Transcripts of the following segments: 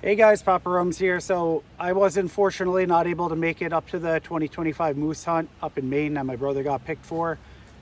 Hey guys, Papa Rums here. So I was unfortunately not able to make it up to the 2025 moose hunt up in Maine that my brother got picked for.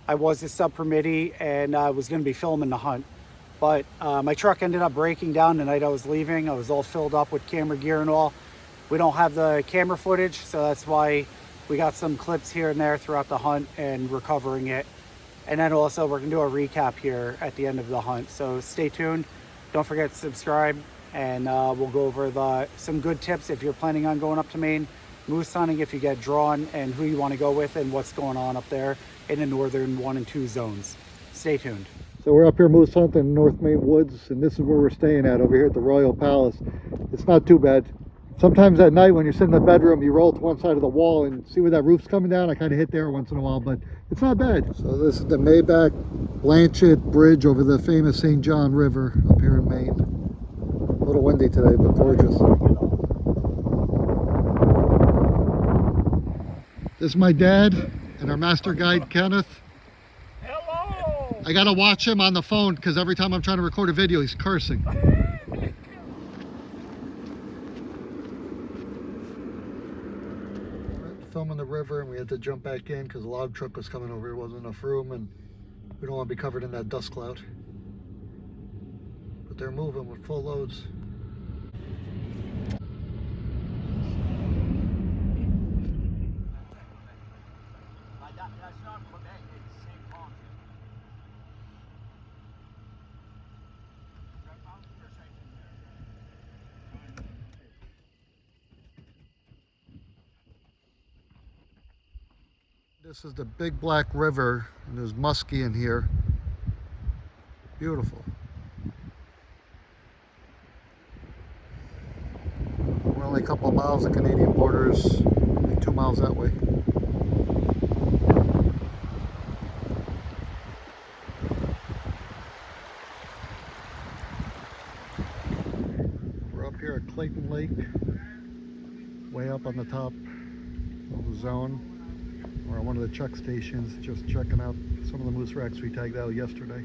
I was the sub permittee and I was going to be filming the hunt. But my truck ended up breaking down the night I was leaving. I was all filled up with camera gear and all. We don't have the camera footage, so that's why we got some clips here and there throughout the hunt and recovering it. And then also we're gonna do a recap here at the end of the hunt. So stay tuned. Don't forget to subscribe, and we'll go over some good tips if you're planning on going up to Maine moose hunting, if you get drawn, and who you want to go with and what's going on up there in the northern 1 and 2 zones. Stay tuned. So we're up here moose hunting in North Maine woods, and this is where we're staying at over here at the Royal Palace. It's not too bad. Sometimes at night when you're sitting in the bedroom, you roll to one side of the wall and see where that roof's coming down. I kind of hit there once in a while, but it's not bad. So this is the Maybach Blanchett Bridge over the famous St. John River up here in Maine. A little windy today, but gorgeous. This is my dad and our master guide, Kenneth. Hello! I gotta watch him on the phone because every time I'm trying to record a video, he's cursing. Filming the river, and we had to jump back in because a log truck was coming over. There wasn't enough room, and we don't want to be covered in that dust cloud. But they're moving with full loads. This is the Big Black River, and there's muskie in here. Beautiful. We're only a couple of miles of Canadian borders, only 2 miles that way. We're up here at Clayton Lake, way up on the top of the zone. We're at one of the check stations, just checking out some of the moose racks we tagged out yesterday.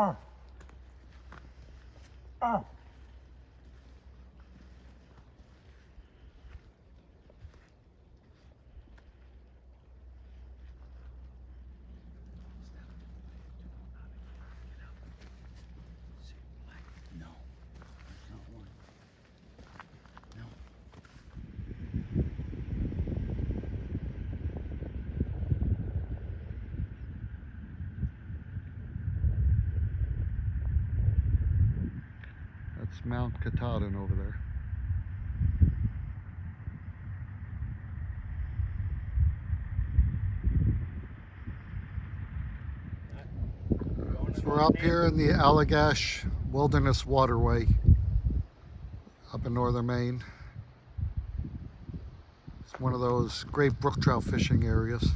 Oh. Oh. No, there's not one. No. That's Mount Katahdin over there. So we're up here in the Allagash Wilderness Waterway up in northern Maine. It's one of those great brook trout fishing areas.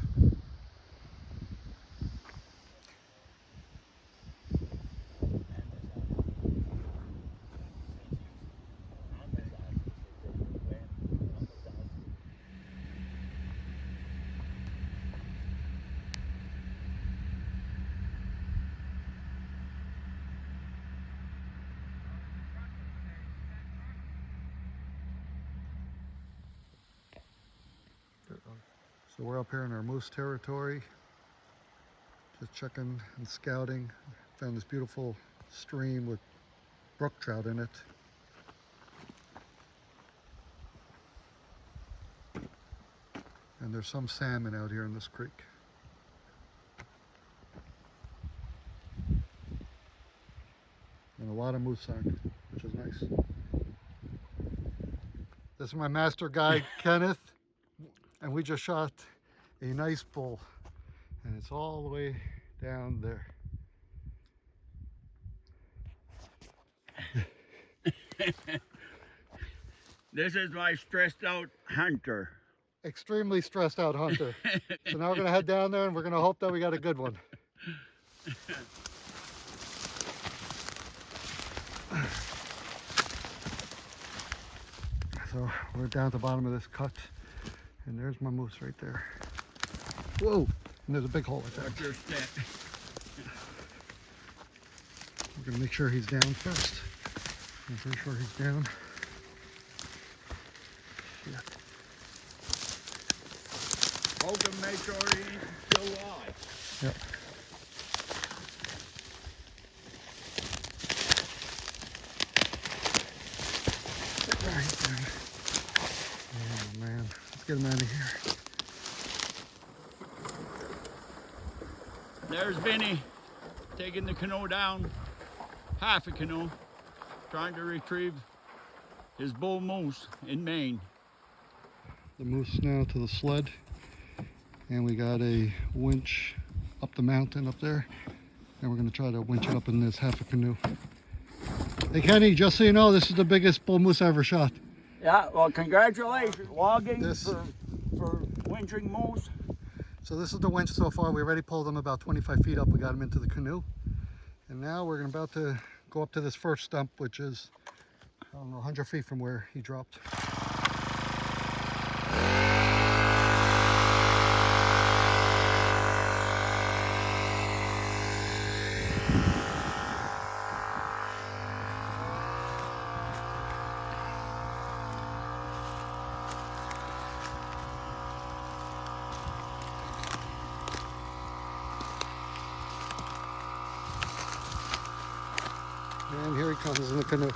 So we're up here in our moose territory, just checking and scouting. Found this beautiful stream with brook trout in it. And and there's some salmon out here in this creek. And a lot of moose sign, which is nice. This is my master guide, Kenneth, and we just shot a nice bull, and it's all the way down there. This is my stressed out hunter. Extremely stressed out hunter. So now we're gonna head down there and we're gonna hope that we got a good one. So we're down at the bottom of this cut, and there's my moose right there. Whoa! And there's a big hole right there. We're gonna make sure he's down first. I'm pretty sure he's down. Shit. Hope and make sure he's still alive. Yep. Right there. Oh man, let's get him out of here. There's Vinny taking the canoe down, half a canoe, trying to retrieve his bull moose in Maine. The moose now to the sled, and we got a winch up the mountain up there, and we're going to try to winch it up in this half a canoe. Hey Kenny, just so you know, this is the biggest bull moose I ever shot. Yeah, well, congratulations, logging This- for winching moose. So this is the winch so far. We already pulled him about 25 feet up. We got him into the canoe, and now we're about to go up to this first stump, which is, I don't know, 100 feet from where he dropped. And here he comes in the canoe.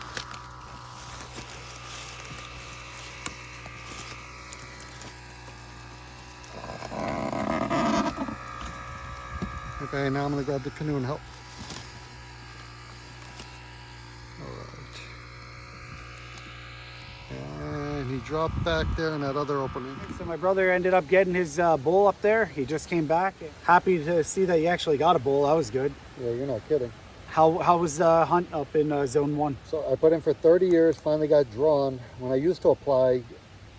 Okay, now I'm going to grab the canoe and help. All right. And he dropped back there in that other opening. So my brother ended up getting his bull up there. He just came back. Happy to see that you actually got a bull. That was good. Yeah, you're not kidding. How was the hunt up in zone 1? So I put in for 30 years, finally got drawn. When I used to apply,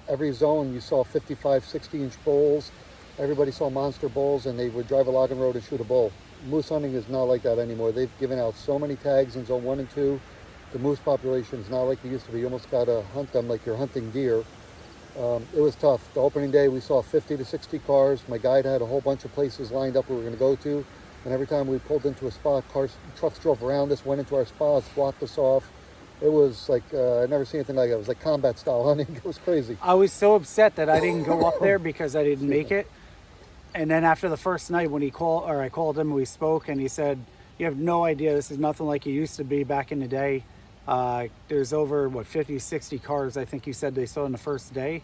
every zone you saw 55, 60-inch bulls. Everybody saw monster bulls, and they would drive a logging road and shoot a bull. Moose hunting is not like that anymore. They've given out so many tags in zone 1 and 2. The moose population is not like it used to be. You almost got to hunt them like you're hunting deer. It was tough. The opening day we saw 50 to 60 cars. My guide had a whole bunch of places lined up we were going to go to. And every time we pulled into a spot, trucks drove around us, went into our spots, blocked us off. It was like, I'd never seen anything like that. It was like combat style hunting. It was crazy. I was so upset that I didn't go up there because I didn't make it. And then after the first night when I called him, we spoke, and he said, you have no idea, this is nothing like it used to be back in the day. There's over, 50, 60 cars, I think you said they saw in the first day.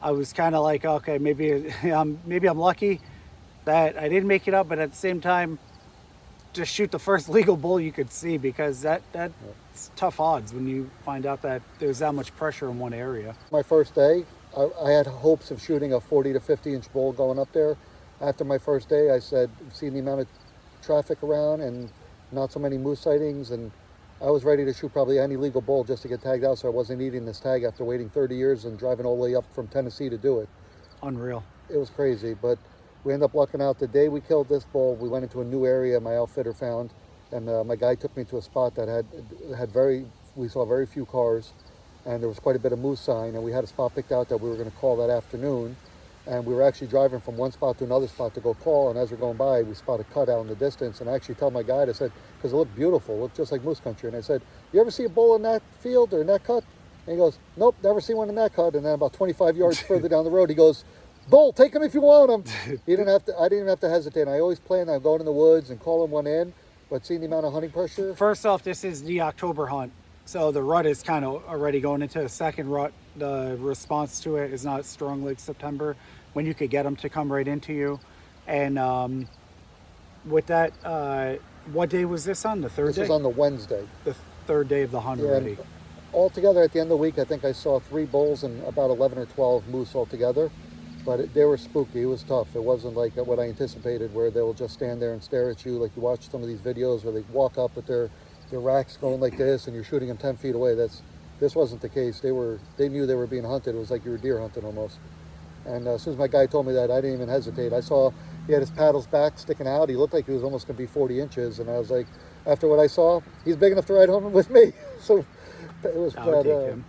I was kind of like, okay, maybe I'm lucky that I didn't make it up, but at the same time, just shoot the first legal bull you could see, because that's tough odds when you find out that there's that much pressure in one area. My first day, I had hopes of shooting a 40 to 50-inch bull going up there. After my first day, I said, seeing the amount of traffic around and not so many moose sightings, and I was ready to shoot probably any legal bull just to get tagged out, so I wasn't needing this tag after waiting 30 years and driving all the way up from Tennessee to do it. Unreal. It was crazy, but we ended up lucking out. The day we killed this bull, we went into a new area my outfitter found, and my guy took me to a spot that we saw very few cars, and there was quite a bit of moose sign, and we had a spot picked out that we were going to call that afternoon. And we were actually driving from one spot to another spot to go call, and as we're going by, we spotted a cut out in the distance, and I actually told my guide, I said, because it looked beautiful, it looked just like moose country, and I said, you ever see a bull in that field or in that cut? And he goes, nope, never seen one in that cut. And then about 25 yards further down the road, he goes, bull, take him if you want him. I didn't even have to hesitate. I always plan on going in the woods and calling one in, but seeing the amount of hunting pressure. First off, this is the October hunt, so the rut is kind of already going into a second rut. The response to it is not strong like September. when you could get them to come right into you. And with that, what day was this on? The third This day? was on the Wednesday. The third day of the hunt Yeah, already. and altogether at the end of the week, I think I saw 3 bulls and about 11 or 12 moose altogether. But they were spooky. It was tough. It wasn't like what I anticipated, where they'll just stand there and stare at you like you watch some of these videos where they walk up with their racks going like this and you're shooting them 10 feet away. This wasn't the case. They knew they were being hunted. It was like you were deer hunting almost. And as soon as my guy told me that, I didn't even hesitate. I saw he had his paddles back sticking out. He looked like he was almost going to be 40 inches. And I was like, after what I saw, he's big enough to ride home with me. So it was I would take him.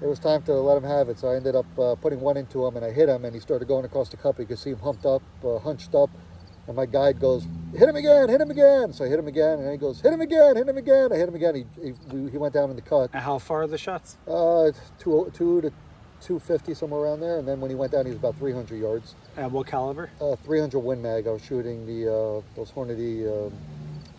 it was time to let him have it. So I ended up putting one into him, and I hit him, and he started going across the cup. You could see him hunched up. And my guide goes, hit him again, hit him again. So I hit him again, and then he goes, hit him again, hit him again. I hit him again. He went down in the cut. And how far are the shots? 202 to 250, somewhere around there. And then when he went down, he was about 300 yards. And what caliber? 300 Win Mag. I was shooting those Hornady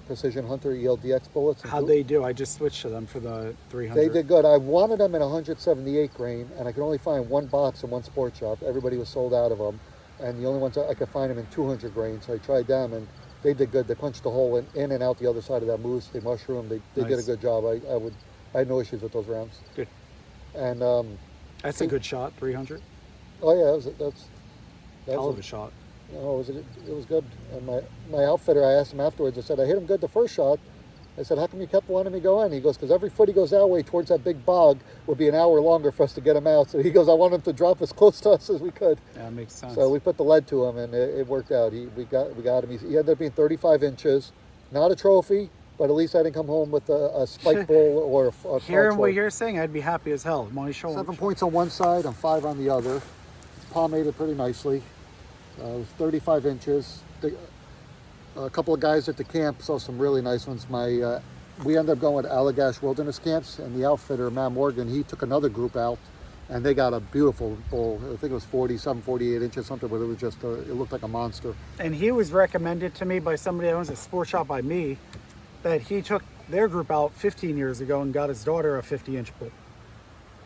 Precision Hunter ELDX bullets. How'd they do? I just switched to them for the 300. They did good. I wanted them in 178 grain, and I could only find one box in one sports shop. Everybody was sold out of them, and the only ones I could find them in 200 grain. So I tried them, and they did good. They punched the hole in and out the other side of that moose. They mushroomed. They Nice. did a good job. I had no issues with those rounds. Good. And That's a good shot, 300. oh yeah, that's Hell of a shot. No, it was good. And my outfitter, I asked him afterwards, I said, I hit him good the first shot. I said, how come you kept wanting me to go in? He goes, because every foot he goes that way towards that big bog would be an hour longer for us to get him out. So he goes, I want him to drop as close to us as we could. Yeah, that makes sense. So we put the lead to him, and it worked out. We got him. He ended up being 35 inches. Not a trophy, but at least I didn't come home with a spike bull or a Hearing what you're saying, I'd be happy as hell. My shoulder. 7 points on one side and 5 on the other. It's palmated pretty nicely. It was 35 inches. A couple of guys at the camp saw some really nice ones. We ended up going with Allagash Wilderness Camps, and the outfitter, Matt Morgan, he took another group out, and they got a beautiful bull. I think it was 47, 48 inches, something, but it was just, it looked like a monster. And he was recommended to me by somebody that owns a sports shop by me, that he took their group out 15 years ago and got his daughter a 50-inch bull.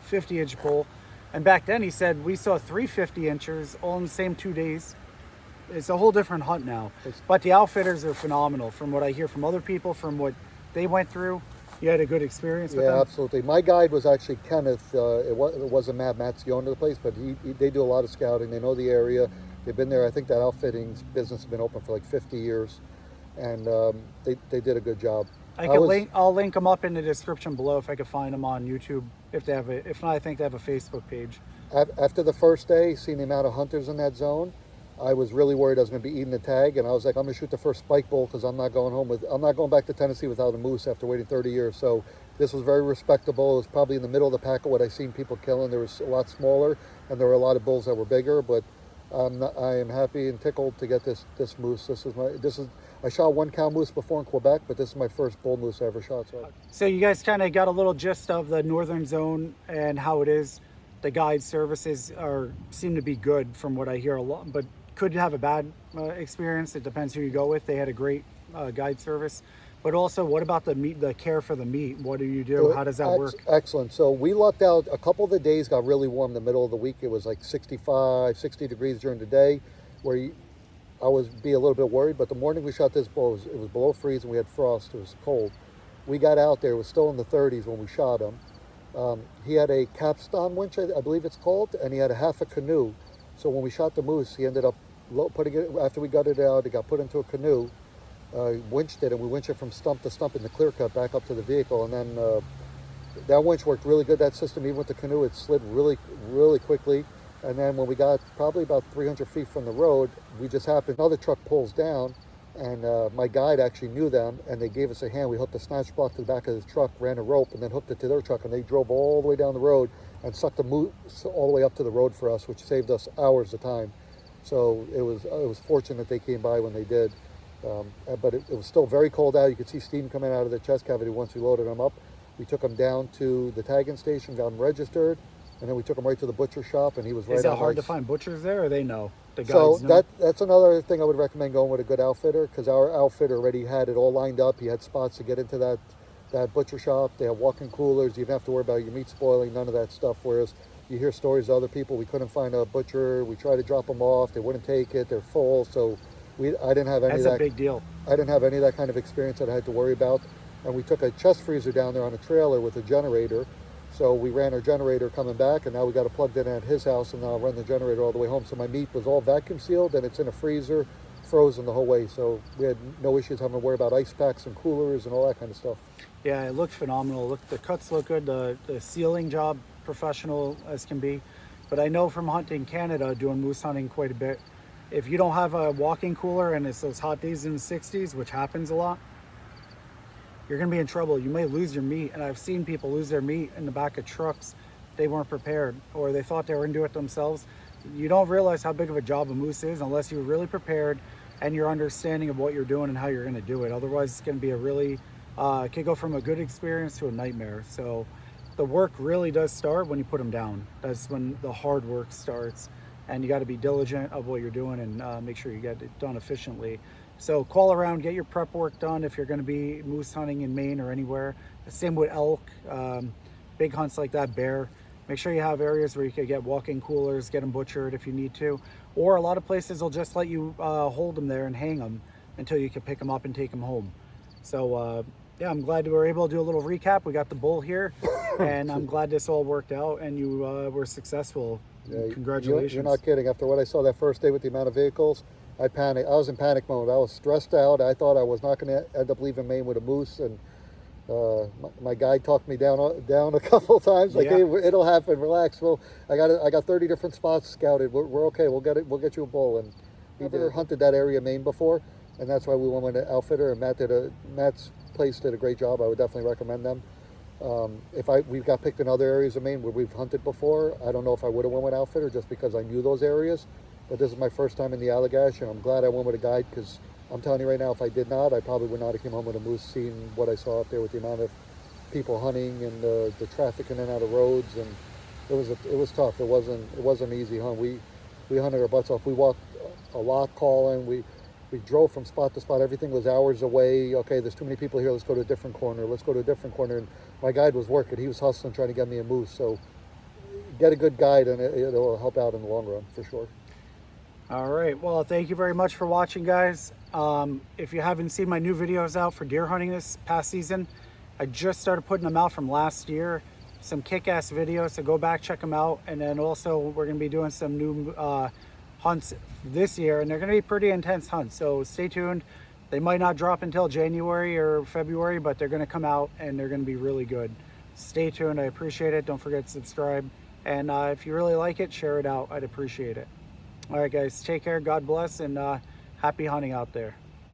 50-inch bull. And back then he said, we saw 3 50-inchers all in the same 2 days. It's a whole different hunt now. But the outfitters are phenomenal. From what I hear from other people, from what they went through, you had a good experience with them? Yeah, absolutely. My guide was actually Kenneth. It wasn't Matt. Matt's the owner of the place, but they do a lot of scouting. They know the area. They've been there. I think that outfitting business has been open for like 50 years. And they did a good job. I'll link them up in the description below if I could find them on YouTube. If not, I think they have a Facebook page. After the first day, seeing the amount of hunters in that zone, I was really worried I was going to be eating the tag, and I was like, I'm going to shoot the first spike bull because I'm not going back to Tennessee without a moose after waiting 30 years. So this was very respectable. It was probably in the middle of the pack of what I've seen people killing. There was a lot smaller, and there were a lot of bulls that were bigger. But I am happy and tickled to get this moose. I shot one cow moose before in Quebec, but this is my first bull moose I ever shot. So you guys kind of got a little gist of the northern zone and how it is. The guide services seem to be good from what I hear a lot, but could have a bad experience. It depends who you go with. They had a great guide service. But also, what about the meat, the care for the meat? What do you do? How does that work? Excellent. So we lucked out. A couple of the days got really warm in the middle of the week. It was like 65, 60 degrees during the day, where I was be a little bit worried. But the morning we shot this bull, it was below freeze and we had frost. It was cold. We got out there. It was still in the 30s when we shot him. He had a capstan winch, I believe it's called, and he had a half a canoe. So when we shot the moose, he ended up putting it, after we gutted it out, it got put into a canoe, winched it, and we winched it from stump to stump in the clear cut back up to the vehicle. And then that winch worked really good, that system. Even with the canoe, it slid really, really quickly. And then when we got probably about 300 feet from the road, we just happened, another truck pulls down, and my guide actually knew them, and they gave us a hand. We hooked a snatch block to the back of the truck, ran a rope, and then hooked it to their truck, and they drove all the way down the road and sucked the moose all the way up to the road for us, which saved us hours of time. So it was fortunate they came by when they did. But it was still very cold out. You could see steam coming out of the chest cavity once we loaded them up. We took them down to the tagging station, got them registered, and then we took him right to the butcher shop, and he was right on Is it hard to ice. find butchers there, or they know? The So guides know? that's another thing I would recommend going with a good outfitter, because our outfitter already had it all lined up. He had spots to get into that butcher shop. They have walk-in coolers. You don't have to worry about your meat spoiling, none of that stuff. Whereas you hear stories of other people. We couldn't find a butcher. We tried to drop them off. They wouldn't take it. They're full. So I didn't have any That's of that. a big deal. I didn't have any of that kind of experience that I had to worry about. And we took a chest freezer down there on a trailer with a generator. So we ran our generator coming back, and now we got it plugged in at his house, and now I'll run the generator all the way home. So my meat was all vacuum sealed, and it's in a freezer, frozen the whole way. So we had no issues having to worry about ice packs and coolers and all that kind of stuff. Yeah, it looked phenomenal. Look, the cuts look good. The sealing job, professional as can be. But I know from hunting Canada, doing moose hunting quite a bit, if you don't have a walk-in cooler and it's those hot days in the 60s, which happens a lot, you're gonna be in trouble. You may lose your meat. And I've seen people lose their meat in the back of trucks. They weren't prepared, or they thought they were gonna do it themselves. You don't realize how big of a job a moose is unless you're really prepared and your understanding of what you're doing and how you're gonna do it. Otherwise, it's gonna be a really, it could go from a good experience to a nightmare. So the work really does start when you put them down. That's when the hard work starts, and you got to be diligent of what you're doing and make sure you get it done efficiently. So call around, get your prep work done if you're going to be moose hunting in Maine or anywhere. Same with elk, big hunts like that, bear. Make sure you have areas where you can get walk-in coolers, get them butchered if you need to. Or a lot of places will just let you hold them there and hang them until you can pick them up and take them home. So yeah, I'm glad we were able to do a little recap. We got the bull here, and I'm glad this all worked out and you were successful. Yeah, Congratulations. You're not kidding. After what I saw that first day with the amount of vehicles, I panicked. I was in panic mode. I was stressed out. I thought I was not going to end up leaving Maine with a moose, and my guide talked me down a couple of times. Like, Yeah. hey, it'll happen. Relax. Well, I got 30 different spots scouted. We're okay. We'll get it. We'll get you a bull. And never hunted that area of Maine before, and that's why we went with an outfitter. And Matt's place did a great job. I would definitely recommend them. We've got picked in other areas of Maine where we've hunted before. I don't know if I would have went with outfitter just because I knew those areas, but this is my first time in the Allagash, and I'm glad I went with a guide, because I'm telling you right now, if I did not, I probably would not have come home with a moose, seeing what I saw up there with the amount of people hunting and the traffic in and out of roads, and it was tough. It wasn't an easy hunt. We hunted our butts off. We walked a lot calling. We drove from spot to spot. Everything was hours away. Okay, there's too many people here. Let's go to a different corner. Let's go to a different corner. And my guide was working. He was hustling, trying to get me a moose. So get a good guide, and it'll help out in the long run for sure. All right. Well, thank you very much for watching, guys. If you haven't seen my new videos out for deer hunting this past season, I just started putting them out from last year. Some kick-ass videos, so go back, check them out. And then also we're going to be doing some new hunts this year, and they're going to be pretty intense hunts. So stay tuned. They might not drop until January or February, but they're going to come out and they're going to be really good. Stay tuned. I appreciate it. Don't forget to subscribe. And if you really like it, share it out. I'd appreciate it. All right, guys, take care. God bless, and happy hunting out there.